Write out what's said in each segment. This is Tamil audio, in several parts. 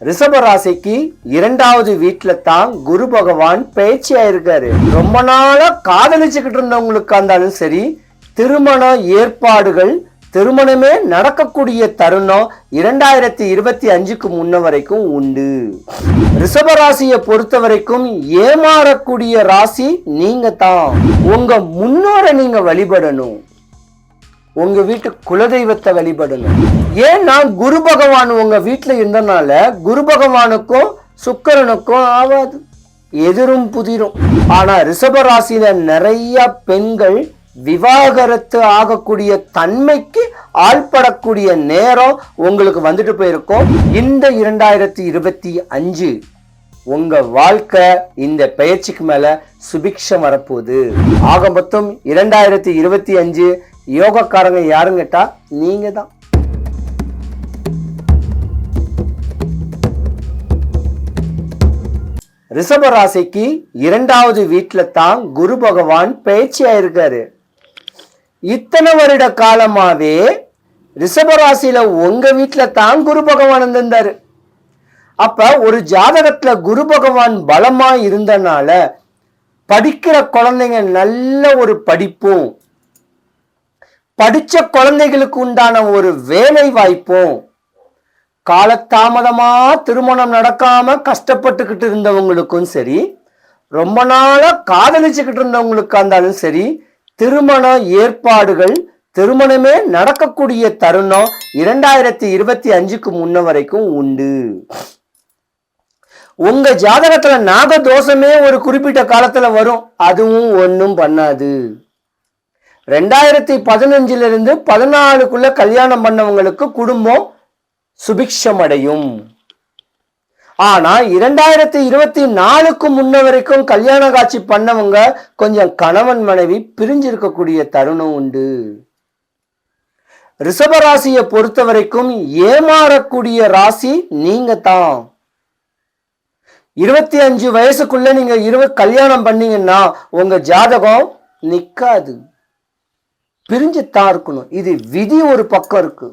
ரிஷப ராசிக்கு 2வது வீட்டுல தான் குரு பகவான் பயிற்சியா இருக்காரு. ரொம்ப நாளா காதலிச்சுக்கிட்டு இருந்தவங்களுக்கா இருந்தாலும் சரி, திருமண ஏற்பாடுகள், திருமணமே நடக்கக்கூடிய தருணம் 2025க்கு முன்ன வரைக்கும் உண்டு. ரிஷப ராசியை பொறுத்த வரைக்கும் ஏமாறக்கூடிய ராசி நீங்க தான். உங்க முன்னோரை நீங்க வழிபடணும், உங்க வீட்டு குலதெய்வத்தை வழிபடணும். ஏன்னா குரு பகவான் உங்க வீட்டுல இருந்தனால குரு பகவானுக்கும் சுக்கிரனுக்கும் ஆவாது, எதிரும் புதிரும். ஆனா ரிஷப ராசியில நிறைய பெண்கள் விவாகரத்து ஆகக்கூடிய தன்மைக்கு ஆள்படக்கூடிய நேரம் உங்களுக்கு வந்துட்டு போயிருக்கும். இந்த 2025 உங்க வாழ்க்கை இந்த பயிற்சிக்கு மேல சுபிக்ஷம் வரப்போகுது. ஆக மொத்தம் 2025 யோகக்காரங்க யாருன்னு கேட்டா நீங்க தான். ரிஷப ராசிக்கு 2வது வீட்டுல தான் குரு பகவான் பயிற்சியா இருக்காரு. இத்தனை வருட காலமாவே ரிஷப ராசியில உங்க வீட்டுல தான் குரு பகவான் இருந்தாரு. அப்ப ஒரு ஜாதகத்துல குரு பகவான் பலமா இருந்தனால படிக்கிற குழந்தைங்க நல்ல ஒரு படிப்பும், படிச்ச குழந்தைகளுக்கு உண்டான ஒரு வேலை வாய்ப்பும், காலதாமதமா திருமணம் நடக்காம கஷ்டப்பட்டுக்கிட்டு இருந்தவங்களுக்கும் சரி, ரொம்ப நாளா காதலிச்சுக்கிட்டு இருந்தவங்களுக்கா இருந்தாலும் சரி, திருமண ஏற்பாடுகள், திருமணமே நடக்கக்கூடிய தருணம் 2025க்கு முன்ன வரைக்கும் உண்டு. உங்க ஜாதகத்துல நாகதோஷமே ஒரு குறிப்பிட்ட காலத்துல வரும், அதுவும் ஒன்னும் பண்ணாது. 2015 இருந்து 14க்குள்ள கல்யாணம் பண்ணவங்களுக்கு குடும்பம் சுபிக்ஷம் அடையும். ஆனா 2024க்கு முன்ன வரைக்கும் கல்யாண காட்சி பண்ணவங்க கொஞ்சம் கணவன் மனைவி பிரிஞ்சிருக்கக்கூடிய தருணம் உண்டு. ரிஷப ராசியை பொறுத்த வரைக்கும் ஏமாறக்கூடிய ராசி நீங்க தான். 25 வயசுக்குள்ள நீங்க கல்யாணம் பண்ணீங்கன்னா உங்க ஜாதகம் நிக்காது, பிரிஞ்சுத்தான் இருக்கணும். இது விதி ஒரு பக்கம் இருக்கு.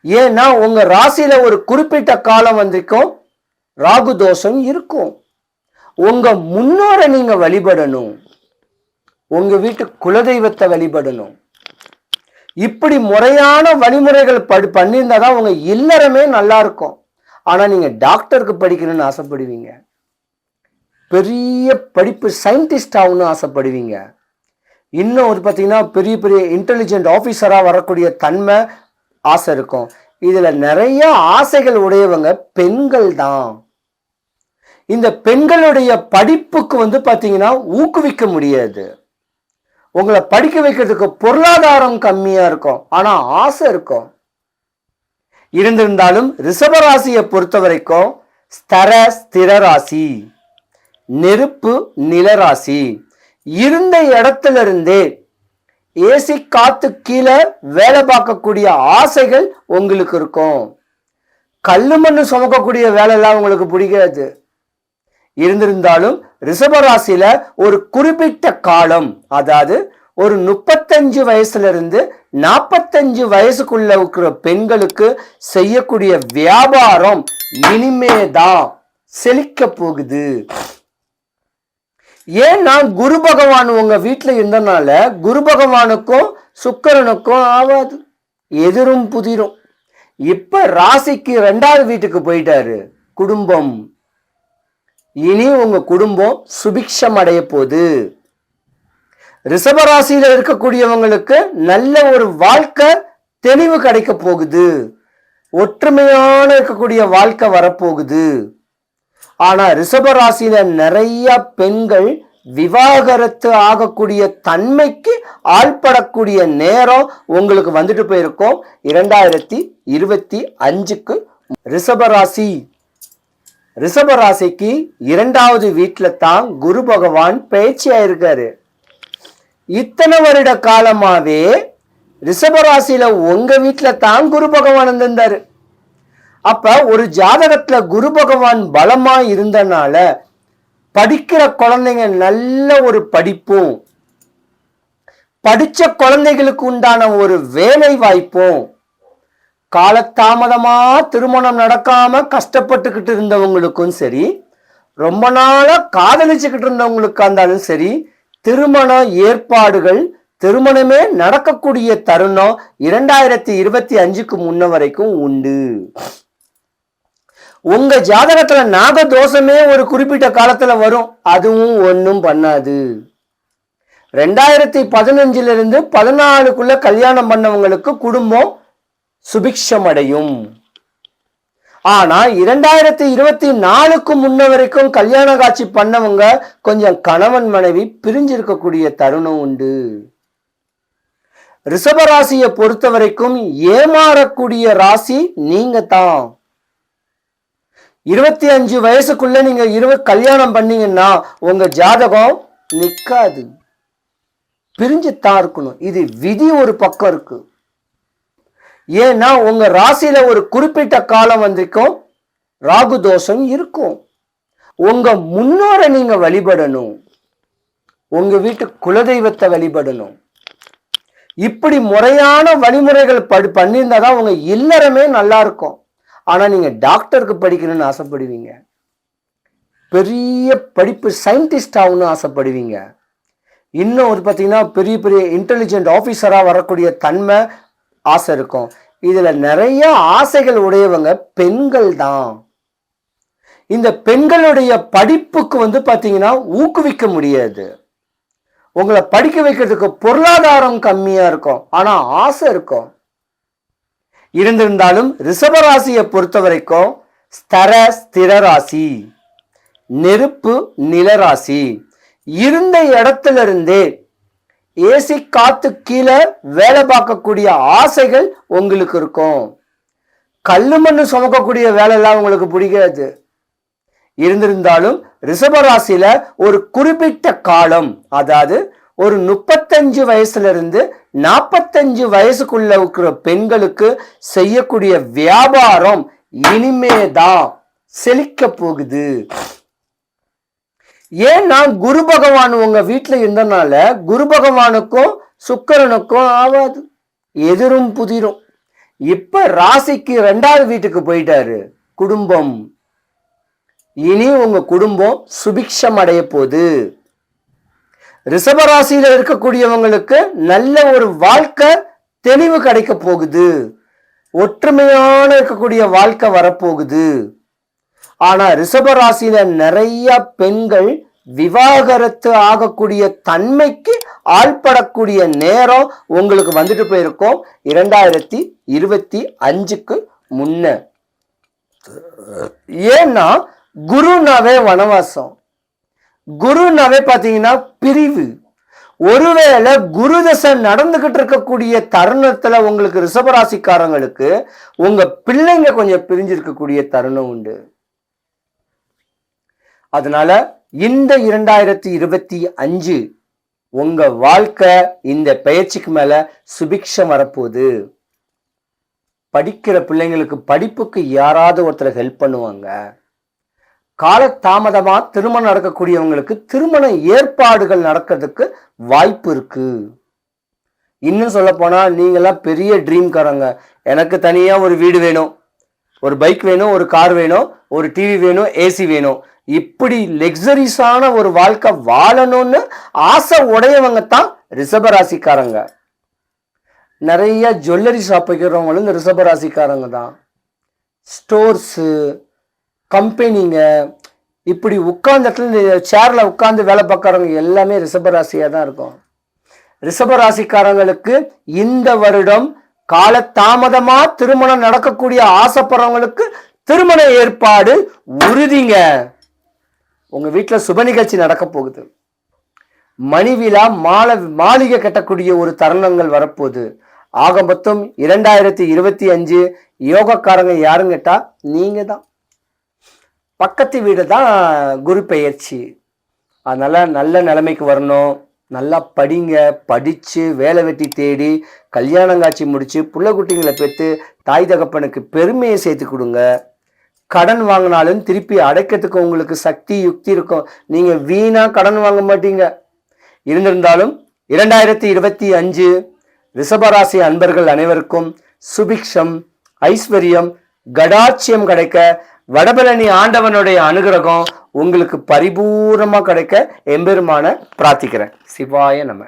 ஏன்னா உங்க ராசியில ஒரு குறிப்பிட்ட காலம் வந்திருக்கும் ராகு தோஷம் இருக்கும். உங்க முன்னோரை நீங்க வழிபடணும், உங்க வீட்டு குலதெய்வத்தை வழிபடணும். இப்படி முறையான வழிமுறைகள் பண்ணியிருந்தாதான் உங்க இல்லறமே நல்லா இருக்கும். ஆனா நீங்க டாக்டருக்கு படிக்கணும்னு ஆசைப்படுவீங்க, பெரிய படிப்பு சயின்டிஸ்ட் ஆகணும்னு ஆசைப்படுவீங்க, இன்னும் ஒரு பார்த்தீங்கன்னா பெரிய பெரிய இன்டெலிஜென்ட் ஆஃபீஸரா வரக்கூடிய தன்மை ஆசை இருக்கும். இதுல நிறைய ஆசைகள் உடையவங்க பெண்கள் தான். இந்த பெண்களுடைய படிப்புக்கு பார்த்தீங்கன்னா ஊக்குவிக்க முடியாது. உங்களை படிக்க வைக்கிறதுக்கு பொருளாதாரம் கம்மியா இருக்கும், ஆனா ஆசை இருக்கும். இருந்திருந்தாலும் ரிஷப ராசியை பொறுத்த வரைக்கும் ஸ்திர ராசி, நெருப்பு நிலராசி. இருந்த இடத்துல இருந்தே ஏசி காத்து கீழே வேலை பார்க்கக்கூடிய ஆசைகள் உங்களுக்கு இருக்கும். கல்லு மண்ணு சுமக்கக்கூடிய வேலை எல்லாம் உங்களுக்கு பிடிக்காது. இருந்திருந்தாலும் ரிஷப ராசியில ஒரு குறிப்பிட்ட காலம், அதாவது ஒரு 35 வயசுல இருந்து 45 வயசுக்குள்ள இருக்கிற பெண்களுக்கு செய்யக்கூடிய வியாபாரம் இனிமேதான் செழிக்க போகுது. ஏன்னா குரு பகவான் உங்க வீட்டுல இருந்தனால குரு பகவானுக்கும் சுக்கிரனுக்கும் ஆவாது, எதிரும் புதிரும். இப்ப ராசிக்கு 2வது வீட்டுக்கு போயிட்டாரு, குடும்பம். இனி உங்க குடும்பம் சுபிக்ஷம் அடைய போகுது. ரிஷப ராசியில இருக்கக்கூடியவங்களுக்கு நல்ல ஒரு வாழ்க்கை தெளிவு கிடைக்க போகுது, ஒற்றுமையான இருக்கக்கூடிய வாழ்க்கை வரப்போகுது. ஆனா ரிஷப ராசியில நிறைய பெண்கள் விவாகரத்து ஆகக்கூடிய தன்மைக்கு ஆள்படக்கூடிய நேரம் உங்களுக்கு வந்துட்டு போயிருக்கும் 2025க்கு. ரிஷப ராசிக்கு 2வது வீட்டுல தான் குரு பகவான் பயிற்சியா இருக்காரு. இத்தனை வருட காலமாவே ரிஷப ராசியில உங்க வீட்டுல தான் குரு பகவான் இருந்தாரு. அப்ப ஒரு ஜாதகத்துல குரு பகவான் பலமா இருந்தனால படிக்கிற குழந்தைங்க நல்ல ஒரு படிப்பும், படிச்ச குழந்தைகளுக்கு உண்டான ஒரு வேலை வாய்ப்பும், காலதாமதமா திருமணம் நடக்காம கஷ்டப்பட்டுக்கிட்டு இருந்தவங்களுக்கும் சரி, ரொம்ப நாளா காதலிச்சுக்கிட்டு இருந்தவங்களுக்கா இருந்தாலும் சரி, திருமண ஏற்பாடுகள், திருமணமே நடக்கக்கூடிய தருணம் 2025க்கு முன்ன வரைக்கும் உண்டு. உங்க ஜாதகத்துல நாகதோஷமே ஒரு குறிப்பிட்ட காலத்துல வரும், அதுவும் ஒன்னும் பண்ணாது. 2015 இருந்து 14க்குள்ள கல்யாணம் பண்ணவங்களுக்கு குடும்பம் சுபிக்ஷம் அடையும். ஆனா 2024க்கு முன்ன வரைக்கும் கல்யாண காட்சி பண்ணவங்க கொஞ்சம் கணவன் மனைவி பிரிஞ்சிருக்கக்கூடிய தருணம் உண்டு. ரிஷபராசியை பொறுத்த வரைக்கும் ஏமாறக்கூடிய ராசி நீங்க தான். 25 வயசுக்குள்ள நீங்க கல்யாணம் பண்ணீங்கன்னா உங்க ஜாதகம் நிக்காது, பிரிஞ்சுத்தான் இருக்கணும். இது விதி ஒரு பக்கம் இருக்கு. ஏன்னா உங்க ராசியில ஒரு குறிப்பிட்ட காலம் வந்திருக்கும் ராகு தோஷம் இருக்கும். உங்க முன்னோரை நீங்க வழிபடணும், உங்க வீட்டு குலதெய்வத்தை வழிபடணும். இப்படி முறையான வழிமுறைகள் பண்ணியிருந்தாதான் உங்க இல்லறமே நல்லா இருக்கும். ஆனா நீங்க டாக்டருக்கு படிக்கணும்னு ஆசைப்படுவீங்க, பெரிய படிப்பு சயின்டிஸ்ட் ஆகணும்னு ஆசைப்படுவீங்க. இன்னும் ஒரு பார்த்தீங்கன்னா பெரிய பெரிய இன்டெலிஜென்ட் ஆஃபீஸரா வரக்கூடிய தன்மை ஆசை இருக்கும். இதுல நிறைய ஆசைகள் உடையவங்க பெண்கள் தான். இந்த பெண்களுடைய படிப்புக்கு பார்த்தீங்கன்னா ஊக்குவிக்க முடியாது. உங்களை படிக்க வைக்கிறதுக்கு பொருளாதாரம் கம்மியா இருக்கும், ஆனா ஆசை இருக்கும். இருந்திருந்தாலும் ரிஷபராசியை பொறுத்த வரைக்கும் ஸ்திர ராசி, நெருப்பு நிலராசி. இருந்த இடத்துல இருந்தே ஏசி காத்து கீழே வேலை பார்க்கக்கூடிய ஆசைகள் உங்களுக்கு இருக்கும். கல்லு மண்ணு சுமக்கக்கூடிய வேலை எல்லாம் உங்களுக்கு பிடிக்காது. இருந்திருந்தாலும் ரிஷபராசியில ஒரு குறிப்பிட்ட காலம், அதாவது ஒரு 35 வயசுல இருந்து 45 வயசுக்குள்ள இருக்கிற பெண்களுக்கு செய்யக்கூடிய வியாபாரம் இனிமேதான் செழிக்க போகுது. ஏன்னா குரு பகவான் உங்க வீட்டுல இருந்தனால குரு பகவானுக்கும் சுக்கிரனுக்கும் ஆவாது, எதிரும் புதிரும். இப்ப ராசிக்கு 2வது வீட்டுக்கு போயிட்டாரு, குடும்பம். இனி உங்க குடும்பம் சுபிக்ஷம் அடைய போகுது. ரிஷபராசியில இருக்கக்கூடியவங்களுக்கு நல்ல ஒரு வாழ்க்கை தெளிவு கிடைக்க போகுது, ஒற்றுமையான இருக்கக்கூடிய வாழ்க்கை வரப்போகுது. ஆனா ரிஷபராசியில நிறைய பெண்கள் விவாகரத்து ஆகக்கூடிய தன்மைக்கு ஆள்படக்கூடிய நேரம் உங்களுக்கு வந்துட்டு போயிருக்கும் 2025க்கு முன்ன. ஏன்னா குருனாவே வனவாசம், குருனாவே பாத்தீங்கன்னா பிரிவு. ஒருவேளை குரு தசை நடந்துகிட்டு இருக்கக்கூடிய தருணத்துல உங்களுக்கு ரிஷபராசிக்காரங்களுக்கு உங்க பிள்ளைங்க கொஞ்சம் பிரிஞ்சிருக்கக்கூடிய தருணம் உண்டு. அதனால இந்த 2025 உங்க வாழ்க்கை இந்த பெயர்ச்சிக்கு மேல சுபிக்ஷம் வரப்போகுது. படிக்கிற பிள்ளைங்களுக்கு படிப்புக்கு யாராவது ஒருத்தர் ஹெல்ப் பண்ணுவாங்க. காலதாமதமா திருமணம் நடக்கக்கூடியவங்களுக்கு திருமண ஏற்பாடுகள் நடக்கிறதுக்கு வாய்ப்பு இருக்கு. இன்னும் சொல்ல போனா நீங்கெல்லாம் பெரிய ட்ரீம்காரங்க. எனக்கு தனியா ஒரு வீடு வேணும், ஒரு பைக் வேணும், ஒரு கார் வேணும், ஒரு டிவி வேணும், ஏசி வேணும், இப்படி லக்ஸரிஸான ஒரு வாழ்க்கை வாழணும்னு ஆசை உடையவங்க தான் ரிஷபராசிக்காரங்க. நிறைய ஜுவல்லரி ஷாப் வைக்கிறவங்களும் இந்த ரிஷபராசிக்காரங்க தான். ஸ்டோர்ஸு, கம்பெனிங்க, இப்படி உட்கார்ந்த இடத்துல சேர்ல உட்கார்ந்து வேலை பார்க்கறவங்க எல்லாமே ரிஷபராசியா தான் இருக்கும். ரிஷபராசிக்காரங்களுக்கு இந்த வருடம் காலதாமதமா திருமணம் நடக்கக்கூடிய ஆசைப்படுறவங்களுக்கு திருமண ஏற்பாடு உறுதிங்க. உங்க வீட்டுல சுப நிகழ்ச்சி நடக்க போகுது. மணிவிழா, மாளிகை கட்டக்கூடிய ஒரு தருணங்கள் வரப்போகுது. ஆக மொத்தம் 2025 யோகக்காரங்க யாருன்னு கேட்டா நீங்க தான். பக்கத்து வீடு தான் குரு பெயர்ச்சி. அதனால நல்ல நிலைமைக்கு வரணும். நல்லா படிங்க, படிச்சு வேலை வெட்டி தேடி கல்யாணம் காட்சி முடிச்சு புள்ள குட்டிங்களை பெற்று தாய் தகப்பனுக்கு பெருமையை சேர்த்து கொடுங்க. கடன் வாங்கினாலும் திருப்பி அடைக்கிறதுக்கு உங்களுக்கு சக்தி யுக்தி இருக்கும். நீங்க வீணா கடன் வாங்க மாட்டீங்க. இருந்திருந்தாலும் 2025 ரிஷபராசி அன்பர்கள் அனைவருக்கும் சுபிக்ஷம் ஐஸ்வர்யம் கடாட்சியம் கிடைக்க, வடபழனி ஆண்டவனுடைய அனுகிரகம் உங்களுக்கு பரிபூர்ணமா கிடைக்க எம்பெருமான பிரார்த்திக்கிறேன். சிவாய நம.